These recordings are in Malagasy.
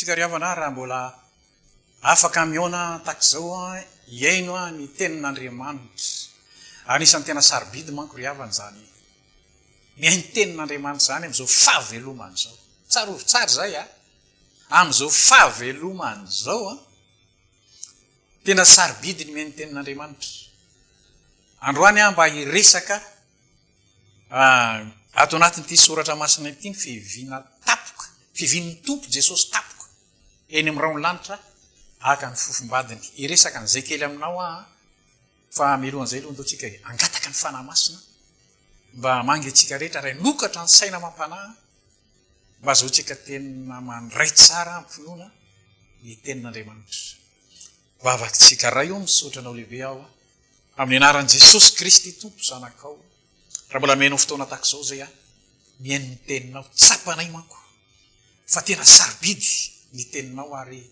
tsika riavana raha mbola afaka miona takizao iaino ny tenin'Andriamanitra. Anisan'ny tena sarobidy manko riavana zany miaino tenin'Andriamanitra zany am'izao fahavelomany zao. Tsara zay am'izao fahavelomany zao tena sarobidy ny miaino tenin'Andriamanitra. Androany mba hiresaka ato anatin'ity soratra masina ity ny fihevian'ny tompo Jesosy tapoka eny amin'ny raonlanitra aka ny fofombadiny. Iresaka n'izay kely aminao fa milohan'izay aloha ndotsika angataka ny fanahy masina mba mange tsika rehetra ray nokatra ny saina mampanahy mba azaotsika tena mandray tsara ampinoana ny tenin'Andriamanitra. Vavatsika ray io misotranao lehibe ao amin'ny anaran'i Jesosy Kristy tompo zanakao. Raha mbola menao fotoana takizao zay miaino ny teninao, tsapanay manko fa tena sarobidy ny teninao ary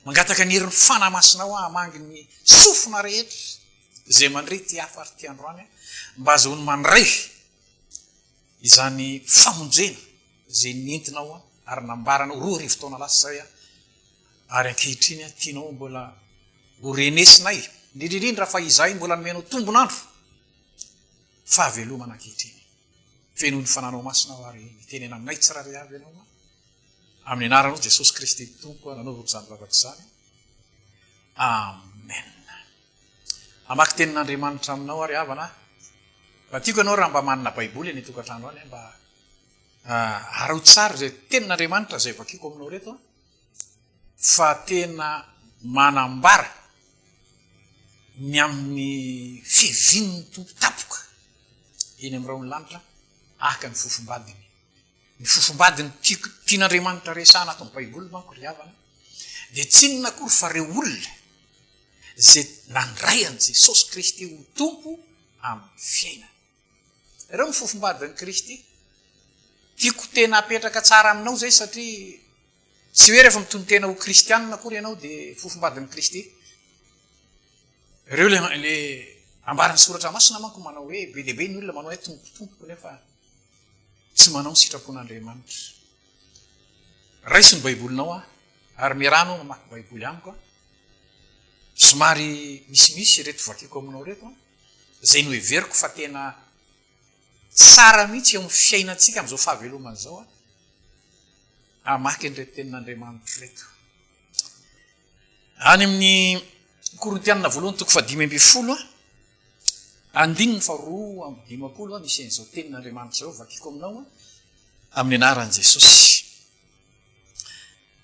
mangataka ny herin'ny fanahy masinao hamangy ny sofina rehetra zay mandray ty hafa ary ty androany mba azahoany mandray izany famonjena zay nentinao ary nambaranao roa arivo taona lasa zay ary ankehitriny tianao mbola horenesinay indrindrindra fa izahay mbola nomenao tombonandro fahavelomana ankehitriny feno ny fananao masinao ary mitenena aminay tsirary avy ianao amin'ny anaranao Jesosy Kristy tompo nanaovako zany vavaka zany. Amen. Amaky tenin'Andriamanitra aminao ary havana mba tiako ianao raha mba manana baiboly eny tokantrano any mba arao tsara zay tenin'Andriamanitra zay vakiako aminao reto fa tena manambara ny amin'ny fihevian'ny tompo tapoka eny amin'ny raonlanitra aka ny fofombadiny. Ny fofombadiny tian'Andriamanitra resahana ato amin'ny baiboly manko ry havana dia tsy inona akory fa reo olona zay nandray an' Jesosy Kristy ho tompo amin'ny fiainana. Ireo ny fofombadin'i Kristy tiako tena apetraka tsara aminao zay satria tsy hoe rehefa mitony tena ho kristianina akory ianao dia fofombadin'i Kristy. Ireo le ambaran'ny soratra masina manko manao hoe be dehibe ny olona manao hoe tompotompo nefa tsy manao ny sitrapon'Andriamanitra. Raiso ny baibolinao ary miarano mamaky baiboly amiko somary misimisy reto vakiako aminao reto zay no heveriko fa tena tsara mihitsy eo amin'ny fiainantsika am'izao fahavelomana zao amaky an'reto tenin'Andriamanitra reto. Any amin'ny Korintianina voalohany toko 5:10 andininy fa 2:10 misy an'izao tenin'Andriamanitra zao vakiako aminao amin'ny anaran'i Jesosy.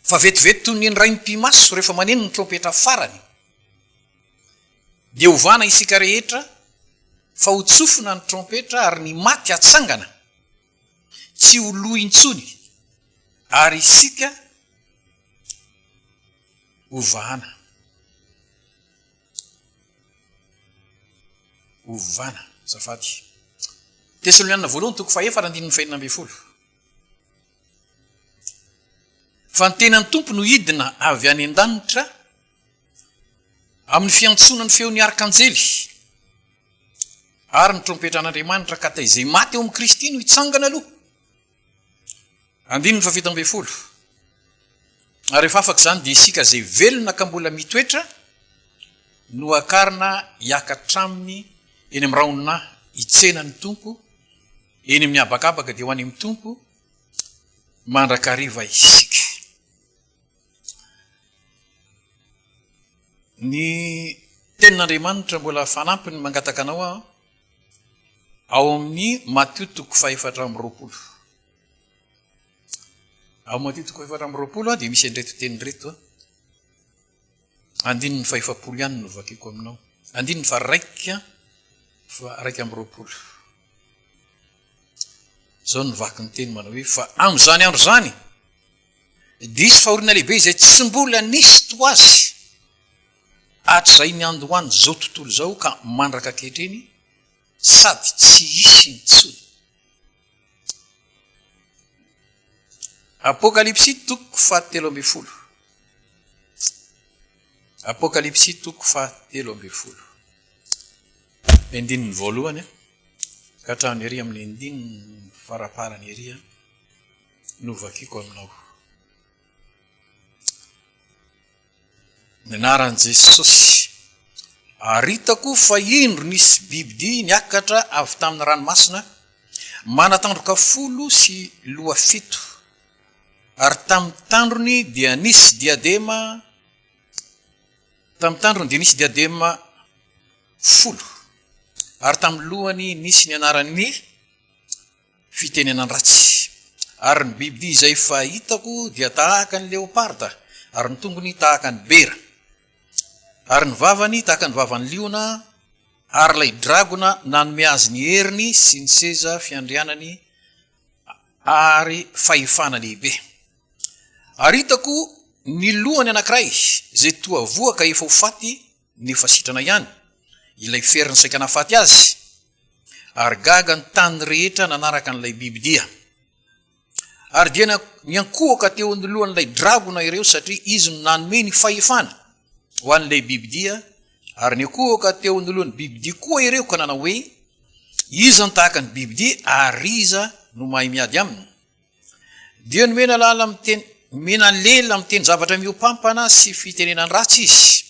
Fa vetivety toy ny ray ny mpimaso rehefa maneno ny trompetra farany dia ovana isika rehetra fa ho tsofina ny trompetra ary ny maty atsangana tsy ho lo intsony ary isika ovana zafady. Tesalonianina voalohany toko 4:9 fa ny tenan'ny tompo no hidina avy any an-danitra amin'ny fiantsonany feon'ny arkanjely ary ny trompetra an'Andriamanitra ka izay maty eo amin'ny Kristy no hitsangana aloha. 7:10 ary rehefa afaka zany dia isika zay velona ka mbola mitoetra no akarina hiakatraminy eny amin'ny raonina hitsenan'ny tompo eny amin'ny habakabaka dia ho any amin'ny tompo mandrakariva isika. Ny tenin'Andriamanitra mbola fanampiny mangataka anao ao amin'ny Mateo toko 4:20. Ao Mateo toko 4:20 dia misy an'ireto teny reto andininy 5 ihany no vakiako aminao. Andininy fa 1:20 zao ny vaky ny teny manao hoe fa amin'izany andro zany diso fahoriana lehibe izay tsy mbola nisy toazy hatrizay ny andohany zao tontolo zao ka mandraka ankehitriny sady tsy isy intsony. Apokalipsy toko 13. Apokalipsy toko 13. Andininy voalohany ka hatramin'ny ery amin'ny andininy faraparany ery no vakiako aminao. ny anaran' Jesosy. Ary hitako fa indro nisy bibidy niakatra avy tamin'ny ranomasina, manatandroka 10 sy loha 7. Ary tamin'ny tandrony dia nisy diadema, tamin'ny tandrony dia nisy diadema 10. Ary tamin'ny lohany nisy ny anaran'ny fitenenany ratsy. Ary ny bibidy izay fa hitako dia tahaka ny leoparda, ary ny tongony tahaka ny bera, ary ny vavany tahaka ny vavan'ny liona, ary lay dragona nanome azy ny heriny sy ny seza fiandrianany ary fahefana lehibe. Ary hitako ny lohany anankiray zay toa voaka efa ho faty nefa sitrana ihany, ilay feriny saika nafaty azy, ary gaga ny tany rehetra nanaraka n'ilay bibidia. Ary dia niankohaka teo amin'ny lohan'ilay dragona ireo satria izy no nanome ny fahefana ho an'ilay bibidia, ary niankohaka teo amin'ny lohan'ny bibidia koa ireo ka nanao hoe iza ny tahaka ny bibidia ary iza no mahay miady aminy. Dia nomena lala miteny, mena lela miteny zavatra miopampana sy fitenenany ratsy izy,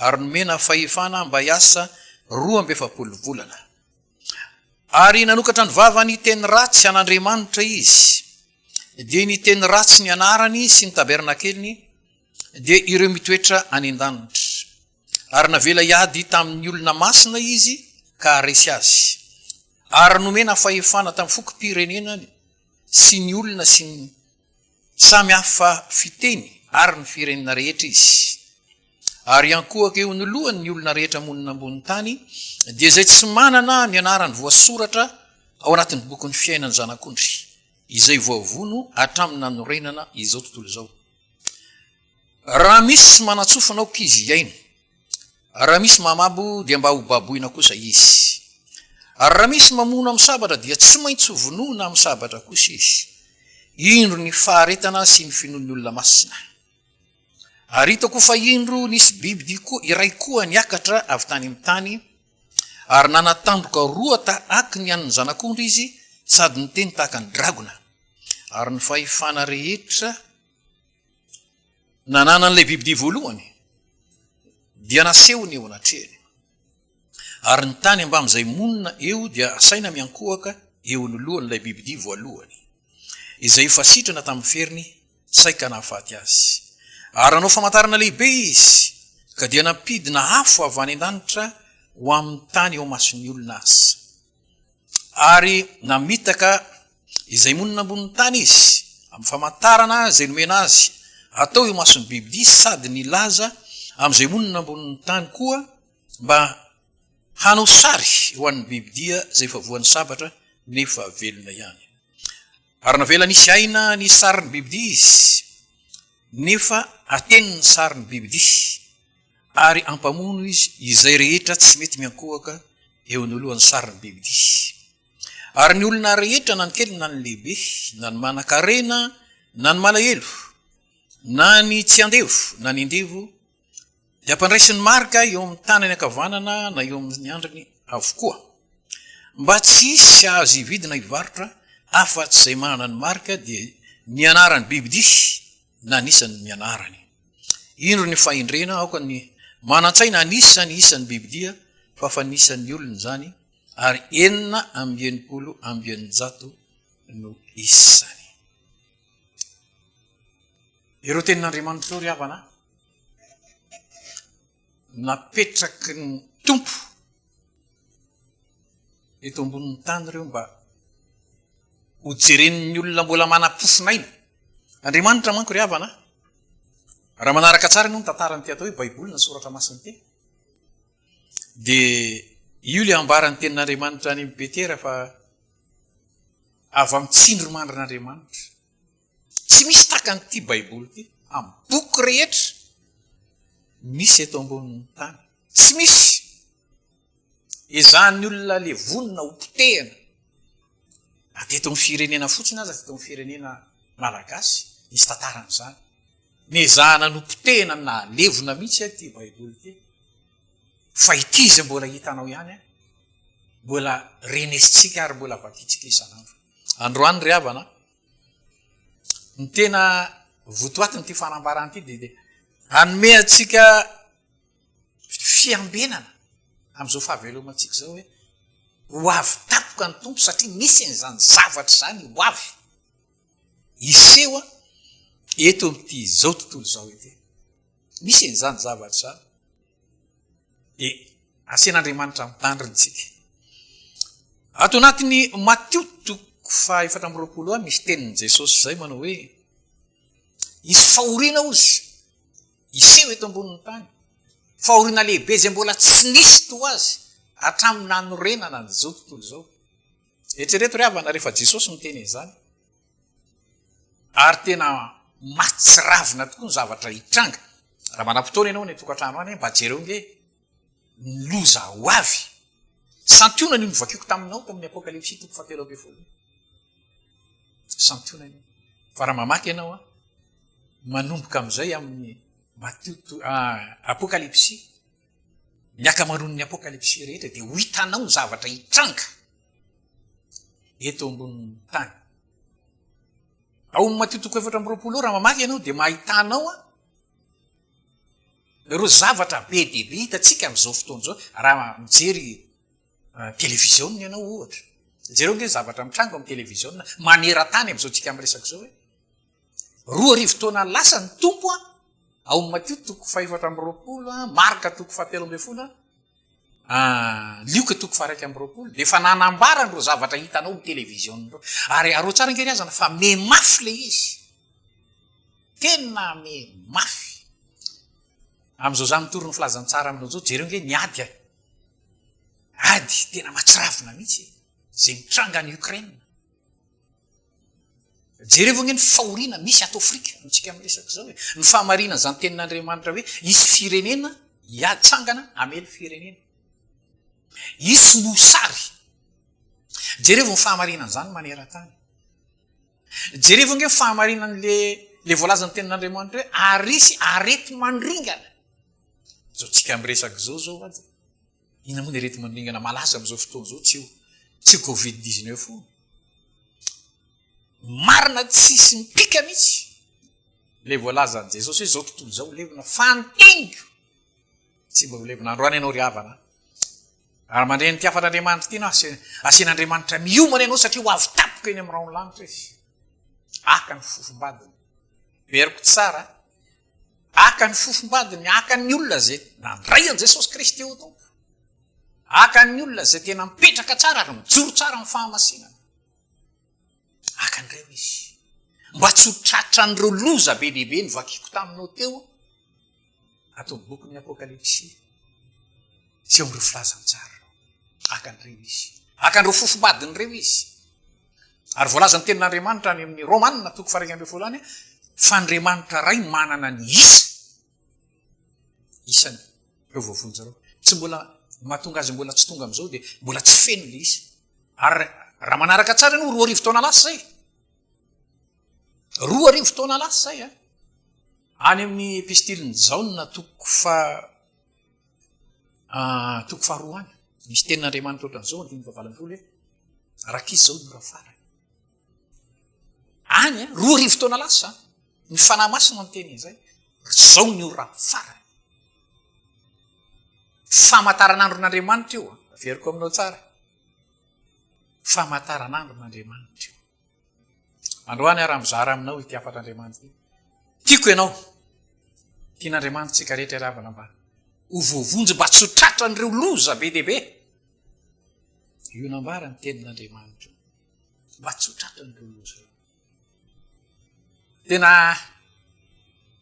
ary nomena fahefana mba hiasa 12 volana. Ary nanokatra ny vavany teny ratsy an'Andriamanitra izy, dia ny teny ratsy ny anarany sy ny tabernakeliny dia ireo mitoetra any an-danitra. Ary navela hiady tamin'ny olona masina izy ka resy azy, ary nomena fahefana tamin'ny fokom-pirenena sy ny olona sy ny samy hafa fiteny ary ny firenena rehetra izy. Ary ankohaka eo ny lohany ny olona rehetra monina ambony tany dia izay tsy manana ny anarany voasoratra ao anatin'ny bokon'ny fiainany zanak'ondry, izay voavono hatramin'ny nanorenana izao tontolo izao. Raha misy manatsofanao kizy iaino, raha misy mamabo dia mba ho baboina kosa izy. Ary raha misy mamono amin'ny sabatra dia tsy maintsy ho vonoina amin'ny sabatra kosa izy. Indro ny faharetana sy ny finoan'ny olona masina. Ary hitako fa indro nisy bibidy iray koa niakatra avy tany amin'ny tany, ary nanatandroka 2 tahaka ny an'ny zanak'ondry izy, sady ny teny tahaka ny dragona. Ary ny fahefana rehetra nananan'ilay bibidy voalohany dia nasehony eo anatrehany. Ary ny tany ambam'izay monina eo dia asaina miankohaka eo ny lohan'ilay bibidy voalohany, izay efa sitrana tamin'ny feriny saika nahafaty azy. Ary nanao famantarana lehibe izy, ka dia nampidina afo avy any an-danitra ho amin'ny tany eo mason'ny olona azy. Ary namitaka izay monina ambon'ny tany izy amin'ny famantarana izay nomena azy atao eo mason'ny bibidy, sady nilaza amin'izay monina ambon'ny tany koa mba hanao sary ho an'ny bibidia izay fa voan'ny sabatra nefa velona ihany. Ary navela nisy aina ny sarin'ny bibidy izy, nefa ateny ny sarin'ny bibidy, ary ampamono izy izay rehetra tsy mety miankohaka eo ny lohan'ny sarin'ny bibidy. Ary ny olona rehetra na ny kely na ny lehibe, na ny manan-karena na ny malahelo, na ny tsy andevo na ny andevo, dia ampandraisy ny marika eo amin'ny tanany ankavanana na eo amin'ny andriny avokoa, mba tsy hisy azy hividina hivarotra afa-tsy izay manana ny marika dia ny anarany bibidy na anisan'ny mianarany. Indro ny fahendrena aoka ny manantsaina anisany isan'ny bibidia fa fa nisan'ny olona zany, ary 490 no isany. Ireo tenin'Andriamanitra ry havana, napetraky ny tompo eto ambonin'ny tany ireo mba ho jeren'ny olona mbola manam-pofinaina. Andriamanitra manko ry havana, raha manaraka tsara no tantarany ty atao hoe baiboly na soratra masiny ty, dia io le ambarany tenin'Andriamanitra any amin'ny Petera fa avy amin'ny tsindro mandrin'Andriamanitra. Tsy misy takan'ity baiboly ty amin'ny boky rehetra misy eto ambonin'ny tany, tsy misy. Ezahan'ny olona le vonona ho potehana ateto amin'ny firenena fotsiny aza, ateto amin'ny firenena malagasy nisy tantaran'izany. Ny ezahana no potehana na levona mihitsy ty baiboly ty, fa ity izy mbola hitanao ihany, mbola renesitsika ary mbola vakitsika isan'andro. Androany ry havana, ny tena votoatiny ty fanambarany ty dia anome atsika fiambenana am'izao fahavelomantsika zao hoe ho avy tapoka ny tompo satria misy an'izany zavatra zany ho avy iseho a eto am'ty zao tontolo zao ety misy an'izany zavatra zany de asian'andriamanitra mitandritsika ato anatiny Mateo toko fa 4 misy tenin'i Jesosy zay manao hoe isy fahoriana ozy iseho eto ambonin'ny tany fahoriana lehibe zay mbola tsy nisy to azy hatramin'ny nanorenana ny zao tontolo zao eritrereto ry havana rehefa Jesosy miteny izany ary tena matsiravina tokoa ny zavatra hitranga raha manam-potoana ianao ny tokantrano any mba jereo nge ny loza ho avy santionana io novakiko taminao tamin'ny apokalipsy toko 7 santionana io fa raha mamaky ianao a manomboka am'izay amin'ny apokalipsy ny akamaron'ny apokalipsy rehetra de ho hitanao ny zavatra hitranga eto ambonin'ny tany ao Mateo toko 4 raha mamaky ianao de mahitanao a ro zavatra be debe hitatsika am'izao fotoana zao raha mijery televiziona ianao ohatra jereo nge zavatra mitranga amin'ny televiziona maneran-tany am'izao tsika am'resaka zao hoe 2 arivo taona lasa ny tompo a ao Mateo toko 4 Marka toko 7 Lioka toko 1 de fa nanambarany ro zavatra hitanao amin'ny televiziona ro ary areo tsara ngery azana fa me mafy le izy tena me mafy am'izao zany mitory ny filazantsara aminao zao jereo nge niady ady tena matsiravina mihitsy zay mitranga ny Ukraine jereo nge ny fahoriana misy ato Afrika ntsika am'resaka zao hoe ny fahamarina zany tenin'Andriamanitra hoe isy firenena hiatsangana amely firenena isy mosary jereo ny fahamarinany zany maneran-tany jereo nge ny fahamarinan'le voalazany tenin'Andriamanitra hoe arisy arety mandringana zao tsika am'resaka zao ady ina moa ny arety mandringana malaza am'izao fotoana zao tsy Covid-19 fo marina tsisy mipika mihitsy le voalazany Jesosy hoe zao tontolo zao levina fanteniko tsy mba holevina androany ianao ry havana ary mandreny ty afan'Andriamanitra ty nao asian'Andriamanitra miomana ianao satria ho avy tapoka eny am'rao lanitra izy aka ny fofombadiny veriko tsara aka ny fofombadiny aka ny olona zay nandray an Jesosy Kristy eo tompo aka ny olona zay tena mipetraka tsara ary mijoro tsara ny fahamasinana aka an'ireo izy mba tsy ho tratra an'ireo loza be dehibe ny vakiko taminao teo atao bokyny apokalipsy sy eo am'ireo filazantsara aka an'ireo izy aka an'ireo fofombadin'ireo izy ary voalazany tenin'Andriamanitra any amin'ny Romanina toko 1 any fa Andriamanitra ray manana ny isany eo voavonjareo tsy mbola mahatonga azy mbola tsy tonga am'izao de mbola tsy feno le isa ary raha manaraka tsara no 2 arivo taona lasa zay 2 arivo taona lasa zay any amin'ny epistiliny Jaona toko 2 any misy tenin'Andriamanitra ohatran'izao 5:20 hoe rakizy zao no rafara any 2 arivo taona lasa ny fanahy masina ny teny zay zao ny rafara famataran'andron'Andriamanitra io averiko aminao tsara famataran'andron'Andriamanitra io androany ara mizara aminao ity afatr'Andriamanitra tiako ianao tian'Andriamanitra tsika rehetra ravana mba ho voavonjy mba tsy ho tratra an'ireo loza be dehibe io nambara ny tenin'Andriamanitra mba tsy ho tratra an'ireo loza tena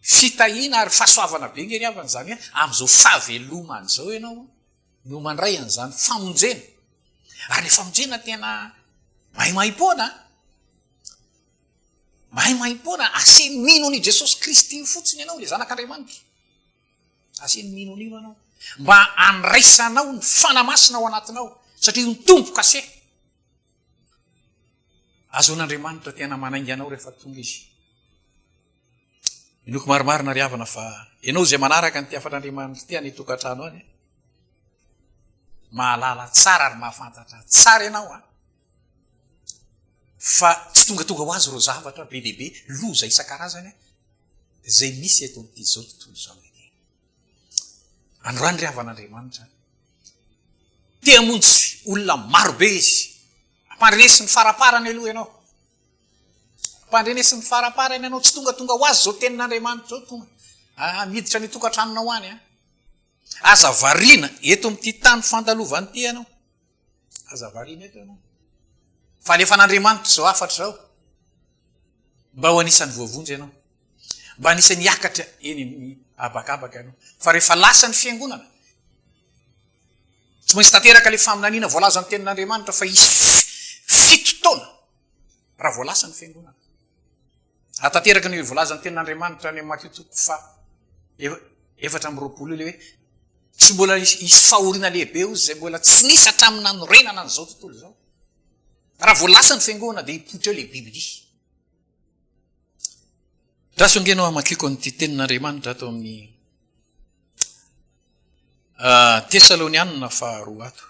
fitahina ary fahasoavana be ngery havana zany am'izao fahavelomany zao ianao no mandray an'izany famonjena ary le famonjena tena mahay-maim-poana aseny mino ny Jesosy Kristy fotsiny ianao le zanak'Andriamanitra aseny mino an'io anao mba andraisanao ny fanamasina ao anatinao satria ny tompo kase azon'Andriamanitra tena manaingy anao rehefa tonga izy inoko marimarina ry havana fa ianao zay manaraka ny ty afan'Andriamanitra ty any tokantrano any mahalala tsara ary mahafantatra tsara ianao fa tsy tonga ho azy ro zavatra be dehibe loza isan-karazany zay misy eto am'ty zao tontolo zao ety. Androany ry havan'Andriamanitra tia monjy olona marobe izy. Ampandrenesy ny faraparany aloha ianao. Ampandrenesy ny faraparany ianao, tsy tonga ho azy zao tenin'Andriamanitra zao tonga. Miditra ny tokantranonao any a. Aza variana eto am'ty tany fandalovany ty ianao. Aza variana eto ianao. Fa alefa n'Andriamanitra zao afatra zao. Mba ho anisan'ny voavonjy ianao. Mba anisan'ny hiakatra eny amin'ny abakabaka ianao. Fa rehefa lasa ny fiangonana, tsy maintsy tanteraka le faminaniana voalaza ny tenin'Andriamanitra fa isy 7 taona raha voalasa ny fiangonana. Atanteraka ny voalaza ny tenin'Andriamanitra ny Matteo 4:7 le hoe tsy mbola isy fahoriana lehibe io zay mbola tsy nisy hatramina norenana an'izao tontolo zao. Raha voalasa ny fiangonana dia hipoitra eo le Biblia. Raha songenao amakiko nyty tenin'Andriamanitra ato amin'ny Tesalonianina 2 ato.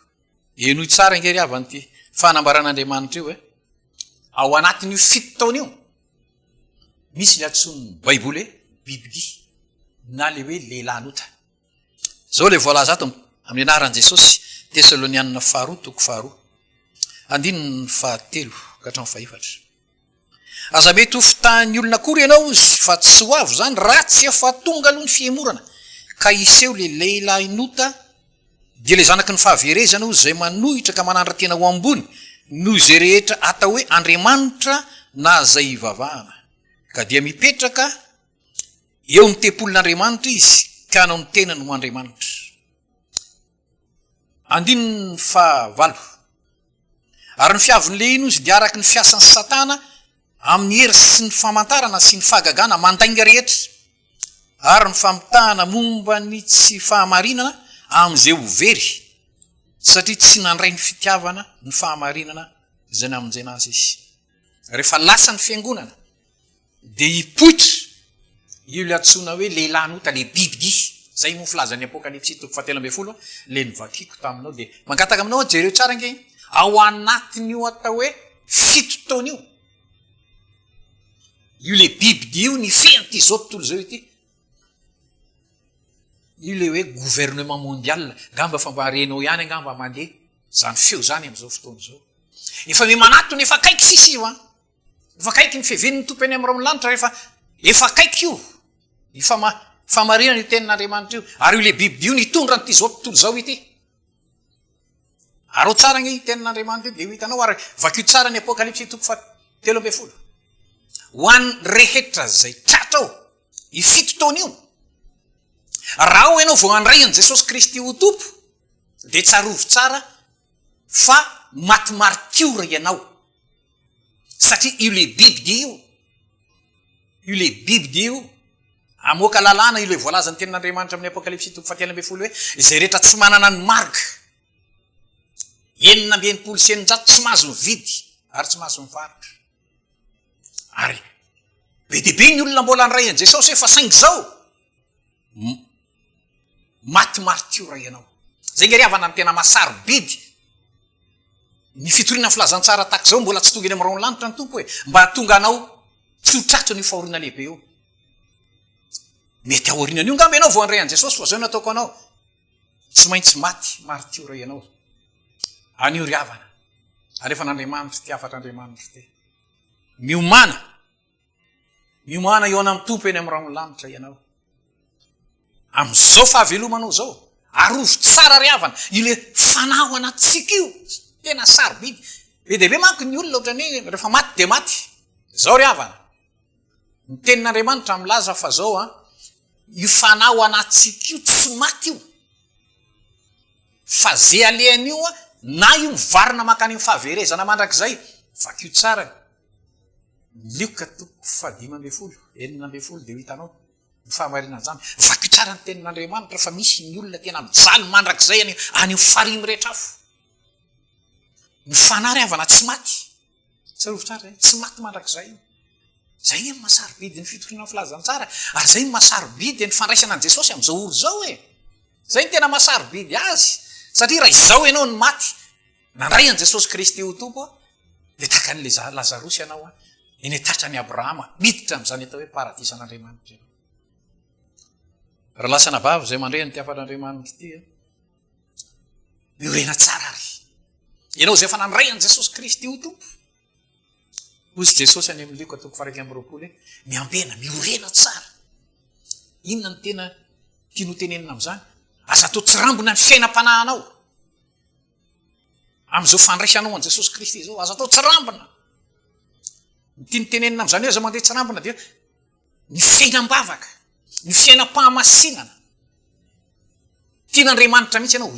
Enoy tsara ingery avan'ity fanambaran'Andriamanitra io ao anatin'io 7 taona io misy le atson'ny Baiboly hoe Biblia na le hoe lehilahinota. Zao le voalaza ato amin'ny anaran'i Jesosy. Tesalonianina 2:2. Andininy 7 ka hatramin'ny 8. Aza mety ho fitahan'ny olona akory ianao izy fa tsy ho avo zany raha tsy efa tonga aloha ny fiemorana ka iseho le lehilahinota dia le zanaky ny fahaverezana io zay manohitra ka manandra tena ho ambony noho izay rehetra atao hoe Andriamanitra na zay ivavahana. Ka dia mipetraka eo ny tempolin'Andriamanitra izy ka hanao ny tenany ho Andriamanitra. Andininy 9. Ary ny fiavin'le ino izy dia araky ny fiasan'ny Satana amin'ny hery sy ny famantarana sy ny fahagagana mandainga rehetra ary ny famitahana momba ny tsy fahamarinana amin'izay ho very satria tsy nandray ny fitiavana ny fahamarinana zay namonjena azy izy. Rehefa lasa ny fiangonana dia hipoitra io le atsona hoe lehilahinota le Biblia. Zay mo filazan'ny Apokalipsy 7:7 le nivakiko taminao dia mangataka aminao jereo tsara nge ao anatin'io atao hoe 7 taona io. Io le Biblia io ny fean'ity zao tontolo zao ity. Io le hoe gouvernement mondial ngamba fa mba renao ihany ngamba mandeha zany feo zany am'izao fotoana zao. Efa me manato ny efa kaiky sisy io a. Efa kaiky ny fiheven'ny tompony amin'ny lanitra rehefa efa kaiky io. Efa famarina ny tenin'Andriamanitra io. Ary io le Biblia io nitondra n'ity zao tontolo zao ity. Arao tsara nge tenin'Andriamanitra io dia ho hitanao ary vakio tsara ny Apokalipsy 3:7. Ho an'ny rehetra zay tratra ao i 7 taona io. Raha ho ianao vao andray an' Jesosy Kristy ho tompo dia tsarovy tsara fa maty martiora ianao satria io le Biblia io. Io le Biblia io amoaka lalàna io le voalaza ny tenin'Andriamanitra amin'ny Apokalipsy 3:7 hoe izay rehetra tsy manana ny marika 990 tsy mahazo mividy ary tsy mahazo mivarotra. Ary be dehibe ny olona mbola andray an' Jesosy efa saingy zao maty martiora ianao. Zay nge ry havana ny tena masarobidy ny fitoriana filazantsara tahaka zao mbola tsy tonga eny amin'irao ny lanitra ny tompo hoe mba tonga anao tsy ho tratro ny fahoriana lehibe io. Mety aorinan'io ngamba ianao vao andray an' Jesosy fa zao nataoko anao tsy maintsy maty martiora ianao. Anio ry havana alefa n'Andriamanitra ty afatr'Andriamanitra ty miomana eo ana amin'ny tompo eny amin'irao ny lanitra ianao am'izao fahavelomanao zao. Arovy tsara ry havana io le fanao anatsika io tena sarobidy. Be dehibe manko ny olona ohatrany rehefa maty de maty. Zao ry havana ny tenin'Andriamanitra milaza fa zao io fanao anatsika io tsy maty io fa zay alehan'io na io mivarina makany amin'ny fahaverezana mandrakizay vakio tsara lioka 5:12 dia hitanao ny fahamarinana zany vakio tsara ny tenin'Andriamanitra fa misy ny olona tena mijaly mandrakizay any amin'ny farimy rehetra afo. Ny fanahy ry havana tsy maty. Tsarovy tsara tsy maty mandrakizay. Zay ny masarobidy ny fitoriana filazana tsara ary zay ny masarobidy ny fandraisana an' Jesosy amin'izao olo zao zay ny tena masarobidy azy satria raha izao ianao ny maty nandray an' Jesosy Kristy ho tompo dia tahaka an'le Lazarosy ianao eny tratra ny Abrahama miditra amin'izany atao hoe paradisa an'Andriamanitra. raha lasana vavy zay mandre ny tiafan'andriamanitra ty miorena tsara ary ianao zay efa nandray an' jesosy kristy ho tompo ozy jesosy any amin'ny liko atoko faraiky amby roapolo hoe miambena miorena tsara inona ny tena tiano tenenina am'izany aza atao tsy rambona ny fiainam-panahanao am'izao fandraisanao an' jesosy kristy zao aza atao tsy rambona ny tiany tenenina am'izany hoe aza mandeha tsy rambona dia ny fiainam-bavaka ny fiainam-pahamasinana tian'andriamanitra mihitsy ianao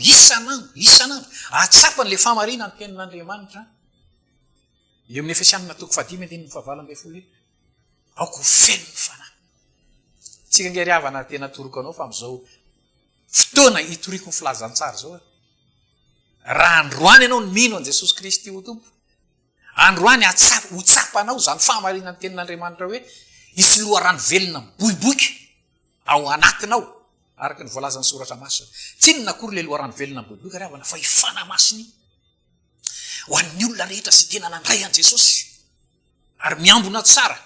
isanandro atsapany le famarina ny tenin'andriamanitra eo amin'ny efesianina toko fadimy andininy fahavalambey folo aoko feno ny fanahy tsika ngeriavana tena toroko anao fa am'izao fotoana hitoriko ny filazantsara zao raha androany ianao ny mino an' jesosy kristy ho tompo androany ho tsapanao zany fahamarina ny tenin'andriamanitra hoe isy loharano velona miboiboika ao anatinao araky ny voalazan'ny soratra masina tsy inona akory le loharano velona miboiboika ry avana fa ifana masiny ho an'ny olona rehetra sy tena nandray an' jesosy ary miambona tsara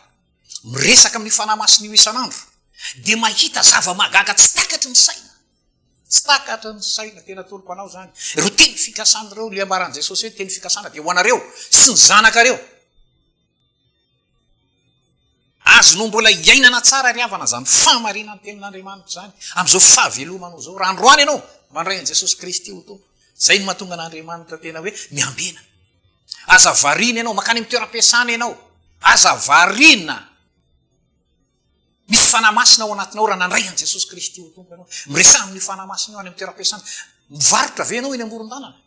miresaka amin'ny fanahy masiny io isanandro dia mahita zava-magaga tsy takatry ny saina tsy takatry ny saina tena toroko anao zany ro teny fikasanareo le ambaran' jesosy hoe teny fikasana dia ho anareo sy ny zanakareo azonao mbola iainana tsara ry havana zany famarina ny tenin'andriamanitra zany am'izao fahavelomanao zao raha androany ianao mandray an' jesosy kristy ho tompo zay ny mahatonga an'andriamanitra tena hoe miambena aza varina ianao makany amy toeram-piasana ianao aza varina misy fanamasina ao anatinao raha nandray an' jesosy kristy ho tompo ianao miresaha amin'ny fanamasina eo any amy toeram-piasana mivarotra ve ianao eny amoron-dalana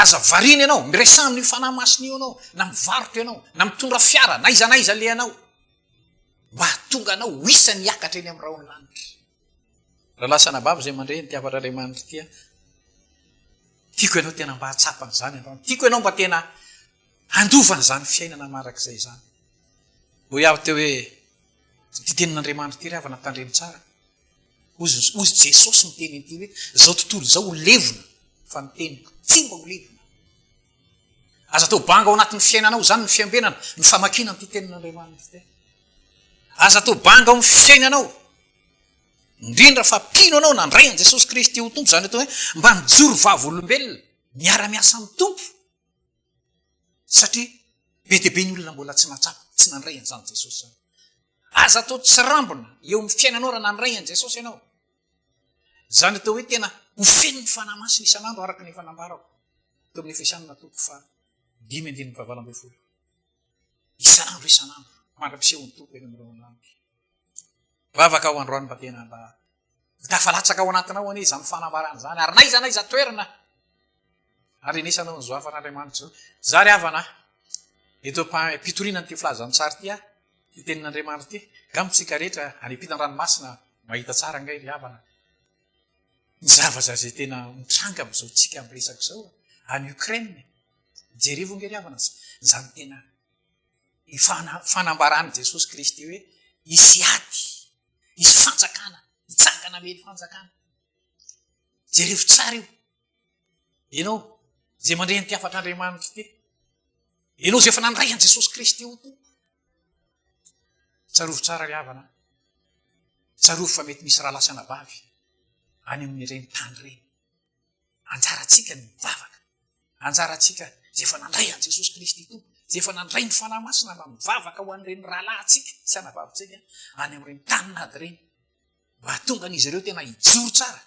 aza varina ianao miresaha amin'ny fanamasina io anao na mivarotra ianao na mitondra fiara na iza le anao mba hatonga anao isany hiakatra eny am'y raony lanitra raha lasana bavy zay mandre ny tiavan'andriamanitra tia tiako ianao tena mba hatsapany zany androany tiako ianao mba tena andovany zany fiainana marak'izay zany ho iaho teo hoe ty tenin'andriamanitra ty ry avana tandreny tsara ozy jesosy miteny ty hoe zao tontolo zao ho levona fa niteniko tsy mba ho levona aza atao banga ao anatin'ny fiainanao zany ny fiambenana ny famakina ny ty tenin'andriamanitra ty aza atao banga ao my fiainanao indrindra fa pino anao nandray an' jesosy kristy ho tompo zany atao hoe mba mijoro vavolombelona miara-miasa amin'ny tompo satria be de be ny olona mbola tsy natsapa tsy nandray an'izany jesosy zany aza atao tsy rambona eo my fiainanao raha nandray an' jesosy ianao zany atao hoe tena ho feno ny fanahy masina isanandro araky ny fanambarako to amin'ny efesianina toko fa 5:7 isanandro mandra-pisehon'ny tompo eny am'raonandro vavaka ao androany mba tena mba tafalatsaka ao anatinao ane zany fanambarana zany ary naiza toerana ary inisanao ny zoafan'andriamanitra zao za ry havana eto mpitorina ny ty filazantsary ty ty tenin'andriamanitra ty gamitsika rehetra anyampitan-dranomasina mahita tsara ngay ry havana ny zavaza zay tena mitranga am'izao tsika amresaky zao any Ukraine jerevo nge ry havana zany tena fanambarany jesosy kristy hoe isy ady isy fanjakana hitsangana mely fanjakana jerevo tsara io ianao zay mandre ny tiafatr'andriamanitra ty ianao zay efa nandray an' jesosy kristy ho tompo tsarovo tsara ry havana tsarovo fa mety misy raha lasana bavy any amin'ireny tany reny anjaratsika ny mivavaka anjaratsika zay efa nandray an' jesosy kristy tompo zay efa nandray ny fanahy masina mba mivavaka ho an'ireny rahalahtsika sy anavavitsika any am'ireny taninady reny mba hatonga an'izy ireo tena hijoro tsara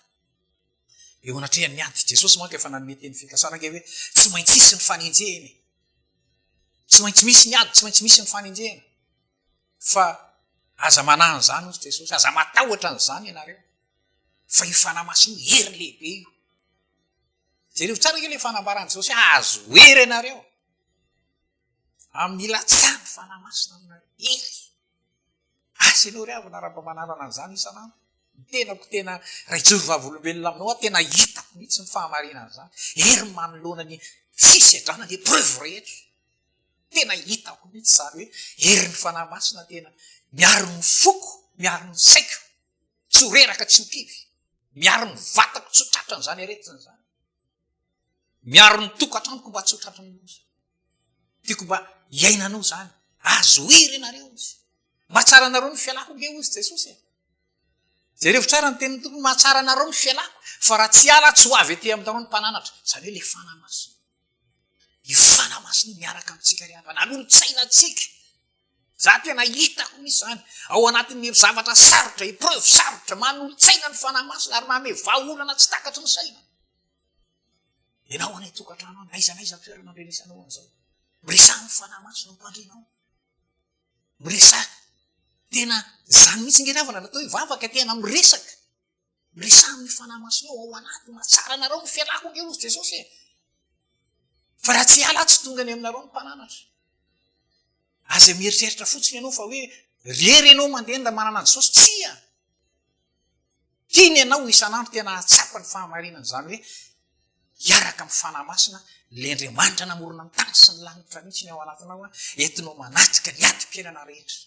eo anatrehan'ny anty jesosy manko efa nanome teny fikasana ke hoe tsy maintsy isy ny fanenjehny tsy maintsy misy ny ady tsy maintsy misy ny fanenjehna fa aza manahny zany ozy jesosy aza matahotra n'zany ianareo fa io fanahy masina hery lehibe io jereo tsara ke le fanambarany jesosy azo hery ianareo amin'ny ilatsany fanahy masina aminareo hery asa ianao ry avana raha mba manarana an'izany isanandro tenako tena raha ijoro vavolombelona aminao a tena hitako mihitsy ny fahamarinana zany hery manoloana ny fisedrana ny preuve rehetra tena hitako mihitsy zany hoe hery ny fanahy masina tena miaro ny foko miaro ny saiko tsy horeraka tsy hokivy miaro ny vatako tsy hotratrany zany aretiny zany miaro ny tokatranoko mba tsy hotratrany ozy tiako mba iainanao zany azo hery ianareo ozy mba tsara anareo ny fialako nge ozy jesosy Jereo tsara ny tenin'ny tompony mahatsara anareo ny fialako fa raha tsy ala tsy ho avy etỳ amintareo ny mpananatra zany hoe le fanamasina. I fanamasina miaraka amintsika ry havana anolontsaina atsika. Za tena hitako misy zany ao anatin'ny zavatra sarotra épreuve sarotra manolontsaina ny fanamasina ary manome vahaolana tsy takatry ny saina. Ianao anay tokantrano any aiza naiza toerana andrenesanao an'izao. Miresaha ny fanamasina mpandrinao. Miresaha tena zany mihitsy nge ravana natao hoe vavaka tena miresaka. Miresaha amin'ny fanamasina ao anaty mahatsara anareo ny fialako nge ozy Jesosy. Fa raha tsy ala tsy tonga any aminareo ny mpananatra. Aza mieritreritra fotsiny ianao fa hoe rery ianao mandeha nda manana ny Jesosy tsia. Tiany ianao isanandro tena atsapa ny fahamarinana zany hoe hiaraka amin'ny fanamasina le Andriamanitra namorona ny tany sy ny lanitra mihitsy ny ao anatinao entinao manatrika ny atom-piainana rehetra.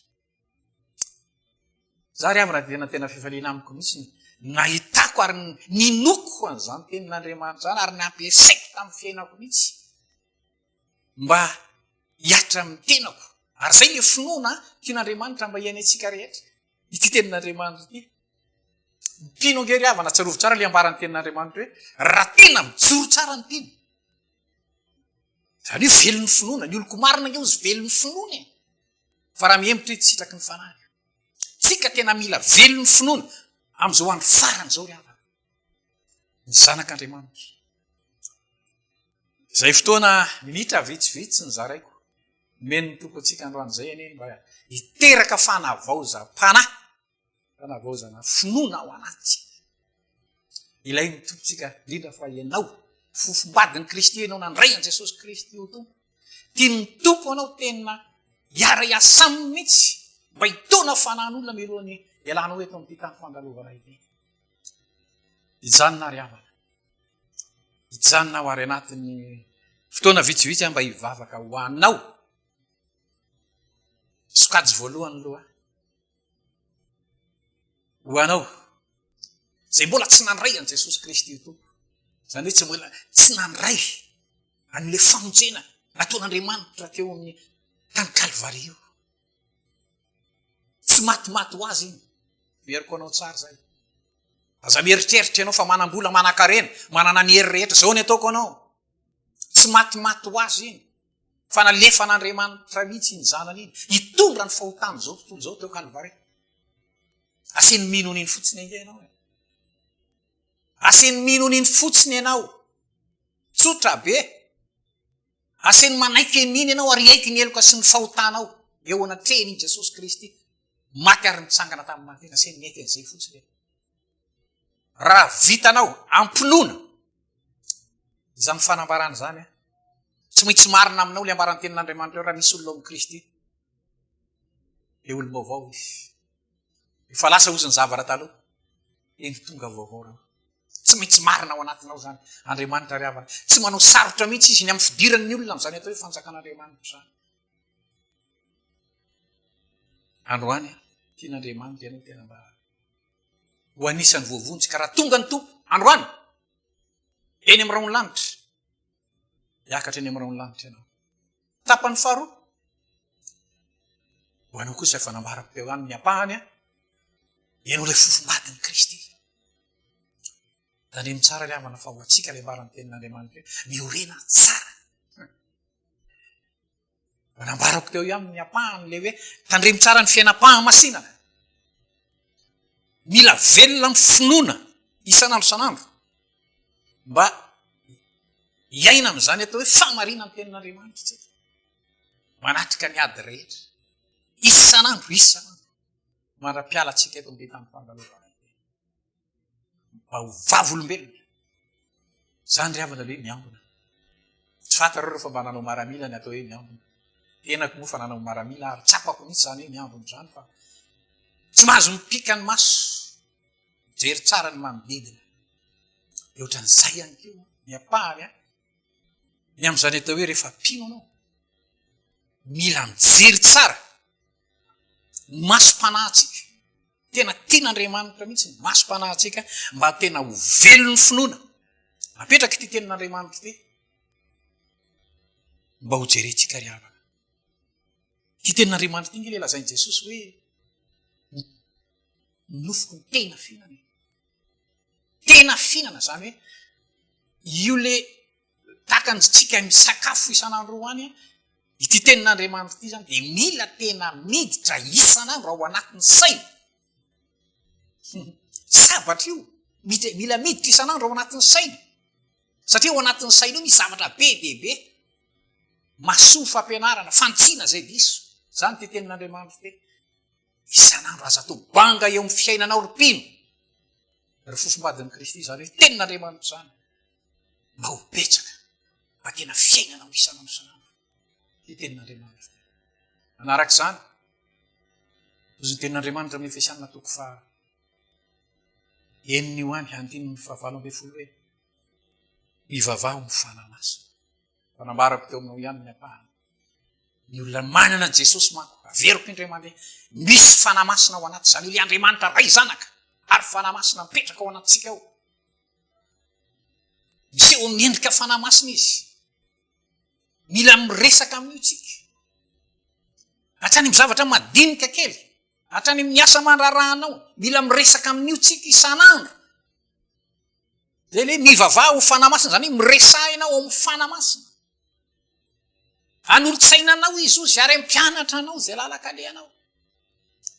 Za ry havana tena fifaliana amiko mihitsy nahitako ary ninoko an'izany tenin'Andriamanitra zany ary nampiasaiko tamin'ny fiainako mihitsy mba hiatra amin'ny tenako. Ary zay le finoana tian'Andriamanitra mba hiainy antsika rehetra. Ity tenin'Andriamanitra ity. Mpino nge ry havana tsarovo tsara le ambarany tenin'Andriamanitra hoe raha tena mijoro tsara ny mpino. Zany hoe velon'ny finoana, ny oloko marina nge ozy velon'ny finoana. Fa raha mihemitra tsy sitraky ny fanahy. Tsika tena mila velon'ny finoana am'izao andro farany zao ry havana. Ny zanak'Andriamanitra. Zay fotoana minitra vitsivitsy ny zaraiko. Meno ny tompo antsika androany zay ane mba hiteraka fanavaozam-panahy. Fanavaozana finoana ao anaty. Ilay ny tompontsika indrindra fa ianao fofombadin'i Kristy ianao nandray an Jesosy Kristy ho tompo. Tiany tompo anao tena hiara hiasamy mihitsy mba hitona fanan'olona miroany ialanao eto amin'ity tany fandalovana ity. Hijanona ry havana. Hijanona ho ary anatin'ny fotoana vitsivitsy mba hivavaka ho anao. Sokajy voalohany aloha. Ho anao zay mbola tsy nandray an Jesosy Kristy ho tompo. Zany hoe tsy nandray an'le famonjena nataon'Andriamanitra teo amin'ny tany Kalvario. Tsy matimaty ho azy iny. Mieriko anao tsara zay. Aza mieritreritra ianao fa manam-bola manan-karena, manana ny hery rehetra, zao ny ataoko anao. Tsy matimaty ho azy iny. Fa nalefa n'Andriamanitra mihitsy iny zanany iny. Hitondra ny fahotany zao tontolo zao teo Kalvario. Aseny mino n'iny fotsiny enge ianao. Aseny mino n'iny fotsiny ianao. Tsotra be. Aseny manaiky n'iny ianao ary aiky ny eloka sy ny fahotanao. Eo anatrehany Jesosy Kristy. Maty ary nitsangana tamin'ny maty. Aseny miaiky an'izay fotsiny. Raha vitanao ampinoana. Izany fanambarana zany. Tsy maintsy marina aminao le ambarany tenin'Andriamanitra raha misy olona amin'ny Kristy. Le olona vaovao izy. Efa lasa ozy ny zavatra taloha. Eny tonga vaovao raha. Tsy maintsy marina ao anatinao zany. Andriamanitra ry havana. Tsy manao sarotra mihitsy izy ny amin'ny fidiran'ny olona amin'izany atao hoe fanjakan'Andriamanitra zany. Androany tian'Andriamanitra ianao tena mba ho anisany voavonjy ka raha tonga ny tompo androany eny amin'ny raony lanitra. Hiakatra eny amin'ny raony lanitra ianao. Tapany faharoa. Ho anao kosa efa nambarako teo any ny ampahany ianao ilay fofombadin'i Kristy. Tandremo tsara ry havana fa ho atsika ilay ambarany tenin'Andriamanitra miorena tsara. Nambarako teo ihany ny ampahany le hoe tandremo tsara ny fiainam-pahamasinana. Mila velona amin'ny finoana isanandro isanandro. Mba hiaina amin'izany atao hoe fahamarinana ny tenin'Andriamanitra tsika. Manatrika ny ady rehetra. Isanandro. Mandra-piala tsika eto amin'ny tany fandalovana. Mba ho vavolombelona. Zany ry havana le miambina. Tsy fantareo rehefa mba nanao maramila ny atao hoe miambina. Tenako moa fa nanao maramila ary tsapako mihitsy zany hoe miambina zany fa tsy mahazo mipika ny maso. Jery tsara ny manodidina. Ohatran'izay ihany keo ny ampahany ny amin'izany atao hoe rehefa mpino anao. Mila mijery tsara. Masom-panahintsika. Tena tian'Andriamanitra mihitsy ny masom-panahintsika mba tena ho velon'ny finoana. Apetraka ity tenin'Andriamanitra ity. Mba ho jerentsika ry havana. Ity tenin'Andriamanitra ity nge le lazain'i Jesosy hoe nofoko ny tena fihinana. Tena fihinana zany hoe io le takantsika misakafo isan'andro hoany ity tenin'Andriamanitra ity zany de mila tena miditra isan'andro ao anatin'ny saina. Sabatra io mila miditra isan'andro ao anatin'ny saina satria ao anatin'ny saina io misy zavatra be dehibe masoa fampianarana fantsina zay diso zany ty tenin'Andriamanitra te isan'andro aza to banga eo amin'ny fiainanao ripino ry fofombadin'i Kristy zany hoe tenin'Andriamanitra zany mba ho petsaka mba tena fiainanao isan'andro isan'andro ty tenin'Andriamanitra. Manaraka zany ozy ny tenin'Andriamanitra amin'ny Efesianina toko fa eniny io any andininy fahavalo amby folo hoe mivavaha ho mifana masina. Fanambarako teo aminao ihany ny apahana ny olona manana an Jesosy manko averiko indray mandeha misy fanamasina ao anaty zany le Andriamanitra ray zanaka ary fanamasina mipetraka ao anatsika ao. Misy eo amin'ny endrika fanamasina izy mila miresaka amin'io tsika hatrany mizavatra madinika kely hatrany miasa mandrarahanao mila miresaka amin'io tsika isan'andro. Zay le mivavaha ho fanamasina zany miresahinao ao amin'ny fanamasina. An'olotsainanao izy ozy ary mpianatra anao zay lalakalehanao.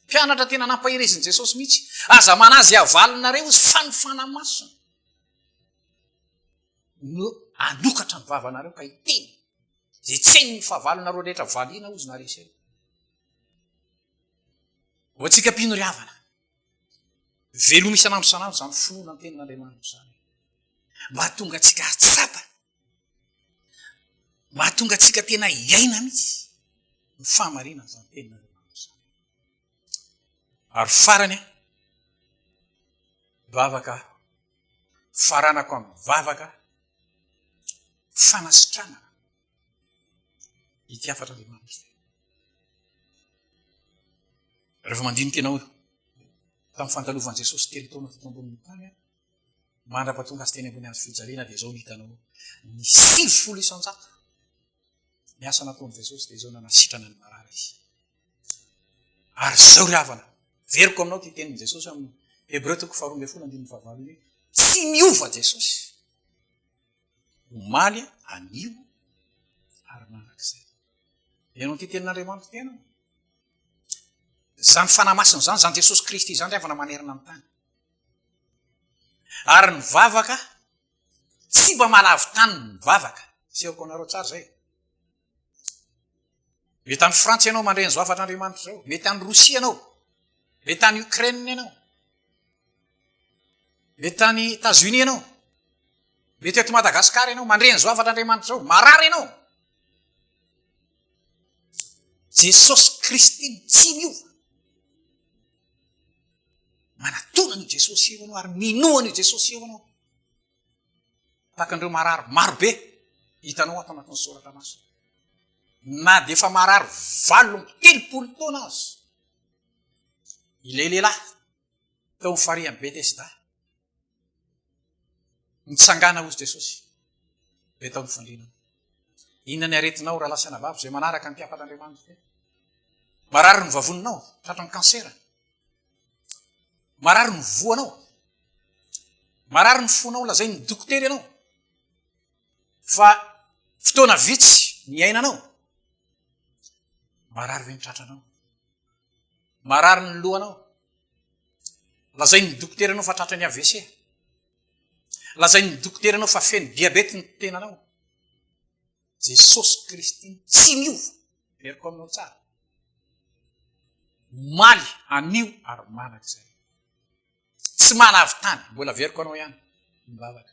Mpianatra tena nampahirezin'i Jesosy mihitsy aza manazy avalinareo izy fa ny fanamasina no andokatra ny vavanareo ka hiteny zay tsy hainy ny fahavalonareo rehetra valina ozy na resy eo. Ho atsika mpino ry havana veloma isan'andro isan'andro zany finoana ny tenin'Andriamanitra zany mba tonga atsika atsapa mba tonga atsika tena iaina mihitsy ny famarina zany tenin'Andriamanitra zany. Ary farany vavaka faranako amin'ny vavaka fanasitranana ity afatra Andriamanitra. Rehefa mandinika ianao tamin'ny fantalovan'i Jesosy telo taona teto ambonin'ny tany mandrapatonga azy teny ambony azy fijaliana dia zao hitanao ny 50 isan-jato ny asa nataon'i Jesosy dia zao nanasitrana ny marara izy. Ary zao ry havana veriko aminao ty tenin'i Jesosy amin'ny Hebreo toko 12:15 hoe tsy miova Jesosy omaly anio ary manak'izay. Ianao ty tenin'Andriamanitra tena zany fanamasina zany zany Jesosy Kristy zany ry havana manerana ny tany. Ary ny vavaka tsy mba malavy tany ny vavaka sehoko anareo tsara zay. Mety any Frantsy ianao mandre ny zavatr'Andriamanitra zao, mety any Rosia ianao, mety any Ukraine ianao, mety any États-Unis ianao, mety eto Madagasikara ianao mandre ny zavatr'Andriamanitra zao, marary ianao. Jesosy Kristy tsy miova. Manatonany Jesosy eo anao ary minoany Jesosy eo anao. Takan'ireo marary marobe hitanao ato anatin'ny soratra masina. Na de efa marary 80 taona azy. Ilay lehilahy tao amin'ny farihan'i Betesda mitsangana ozy Jesosy le tao amin'ny fandriana. Inona ny aretinao raha lasana vavy zay manaraka ny mpiafat'Andriamanitra? Marary ny vavoninao tratran'ny kansera, marary ny voanao, marary ny fonao lazay ny dokotera ianao fa fotoana vitsy ny ainanao. Marary ve ny tratranao, marary ny lohanao, lazay ny dokotera anao fa tratrany AVC, lazay ny dokotera anao fa feno diabety ny tenanao. Jesosy Kristy tsy miova veriko aminao tsara maly anio ary manak'izay tsy manavy tany mbola veriko anao ihany mivavaka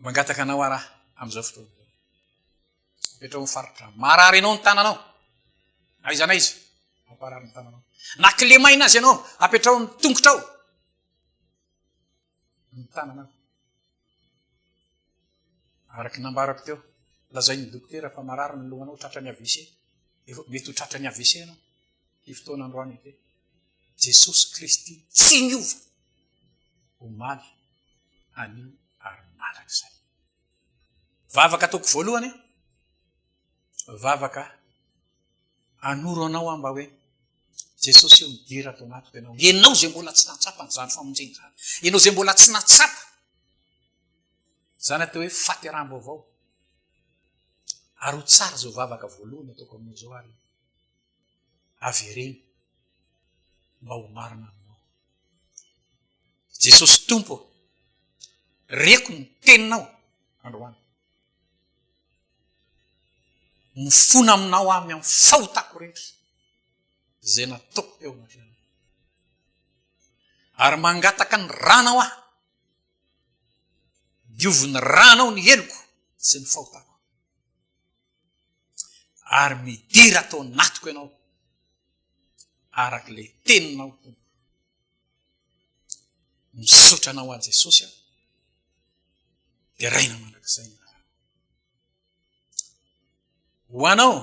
mangataka anao araha am'izao fotoana petrao mifaritra marary anao ny tananao aiza na izy amparary ny tananao na kilemaina azy ianao apetrao ny tongotrao ny tananao. Araky nambarako teo lazay ny dokotera fa marary ny lohanao tratrany AVC, mety ho tratrany AVC anao ty fotoana androany ity. Jesosy Kristy tsy miova omaly anio ary manak'izay. Vavaka ataoko voalohany vavaka anoro anao mba hoe Jesosy io midira atao anatiko ianao. Ianao zay mbola tsy natsapa n'izany famonjena zany. Ianao zay mbola tsy natsapa. Zany atao hoe fahateram-baovao. Ary ho tsara zao vavaka voalohany ataoko amin'izao ary avereno mba ho marina aminao. Jesosy Tompo, reko ny teninao androany. Mifona aminao amin'ny amin'ny fahotako rehetra zay nataoko eo anatrehana. Ary mangataka ny ranao aho, dioviny ranao ny heloko sy ny fahotako. Ary midira atao anatiko ianao arak'ilay teninao Tompo. Misaotra anao a Jesosy aho, dia raina mandrakizay ny rano. Ho anao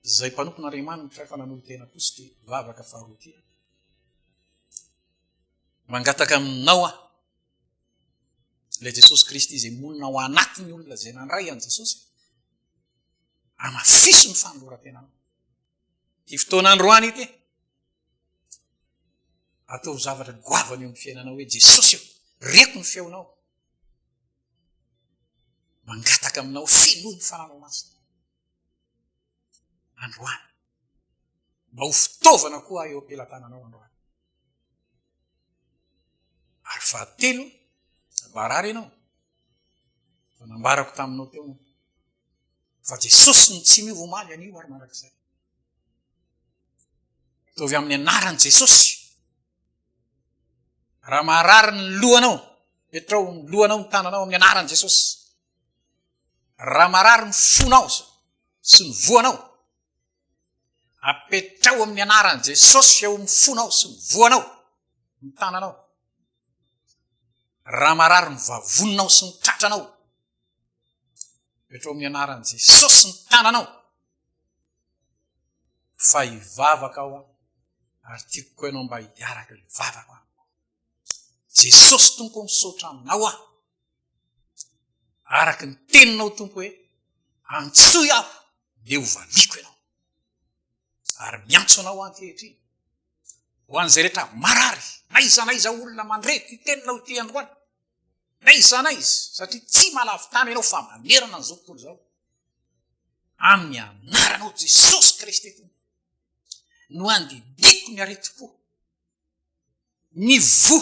zay mpanompon'Andriamanitra rehefa nanolo-tena kosa ty vavaka faharoa ty, mangataka aminao aho, ilay Jesosy Kristy zay monina ao anatiny olona zay nandray an Jesosy, amafiso ny fanoloran-tenanao. Ty fotoan'androany ity atao zavatra goavany eo amin'ny fiainanao hoe Jesosy io, reko ny feonao. Mangataka aminao fenohy ny fananao masina. Androany, mba ho fitaovana koa eo am-pelatananao androany. Ary fahatelo, barary ianao, fa nambarako taminao teo, fa Jesosy ny tsy miova omaly anio ary mandrakizay. Tovy amin'ny anaran'i Jesosy. Raha maharary ny lohanao, petrao ny lohanao ny tananao amin'ny anaran'i Jesosy. Raha maharary ny fonao sy ny voanao, apetrao amin'ny anaran'i Jesosy eo ny fonao sy ny voanao, ny tananao. Raha maharary ny vavononao sy ny tratranao, petrao amin'ny anaran'i Jesosy ny tananao. Fa hivavaka ao aho, ary tiako koa ianao mba hiaraka hivavaka ao. Jesosy Tompo misaotra aminao aho, araky ny teninao Tompo hoe antsoy aho dia ho valiko ianao. Ary miantso anao ankehitriny ho an'izay rehetra marary, naiza naiza olona mandrety teninao ity androany, naiza naiza, satria tsy malavitany ianao fa manerana an'izao tontolo izao. Amin'ny anaranao Jesosy Kristy Tompo, no andidiko ny areti-po, ny vo,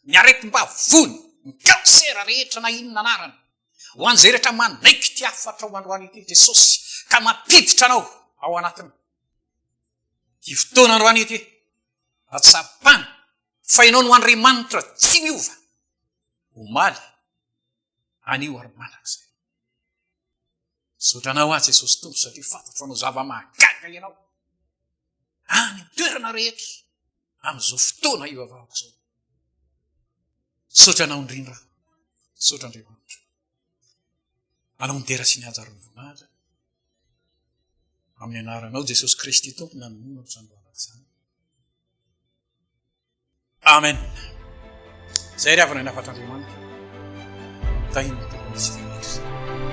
ny aretim-bavony, ny kansera rehetra na inona anarany, ho an'izay rehetra manaiky ty afatra ao androany ity Jesosy, ka mampiditra anao ao anatiny. Ty fotoana androany ity, atsapana, fa ianao no Andriamanitra tsy miova, omaly anio ary mandrakizay. Sotranao aho Jesosy Tompo, satria fantatro anao zava-mahagaga ianao any toerana rehetra amin'izao fotoana ivavahako zao. Sotranao indrindra, sotra Andriamanitra. Anao midera sy ny hajaron'ny voninahitra. Amin'ny anaranao Jesosy Kristy Tompo nanomana androanako izany. Amen. Zay ry havana ny afatr'Andriamanitra. Tahiny ny tompony sy rehetra.